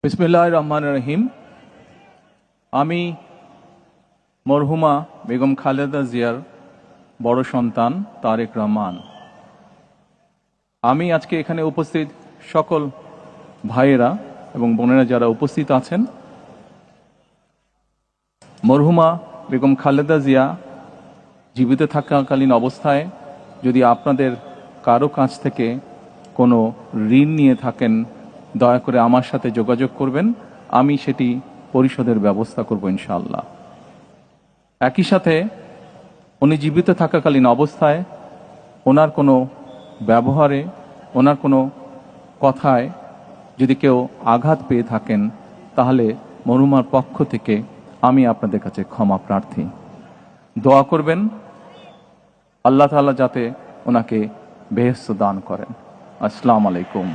বিসমিল্লাহির রহমানির রহিম। আমি মরহুমা বেগম খালেদা জিয়ার বড় সন্তান তারেক রহমান। আমি আজকে এখানে উপস্থিত সকল ভাইয়েরা এবং বোনেরা যারা উপস্থিত আছেন, মরহুমা বেগম খালেদা জিয়া জীবিত থাকাকালীন অবস্থায় যদি আপনাদের কারো কাছ থেকে কোনো ঋণ নিয়ে থাকেন, দয়া করে আমার সাথে যোগাযোগ করবেন, আমি সেটি পরিশোধের ব্যবস্থা করব ইনশাআল্লাহ। একই সাথে উনি জীবিত থাকাকালীন অবস্থায় ওনার কোনো ব্যবহারে, ওনার কোনো কথায় যদি কেউ আঘাত পেয়ে থাকেন, তাহলে মরহুমার পক্ষ থেকে আমি আপনাদের কাছে ক্ষমা প্রার্থী। দোয়া করবেন আল্লাহ তাআলা যাতে ওনাকে বেহেশত দান করেন। আসসালামু আলাইকুম।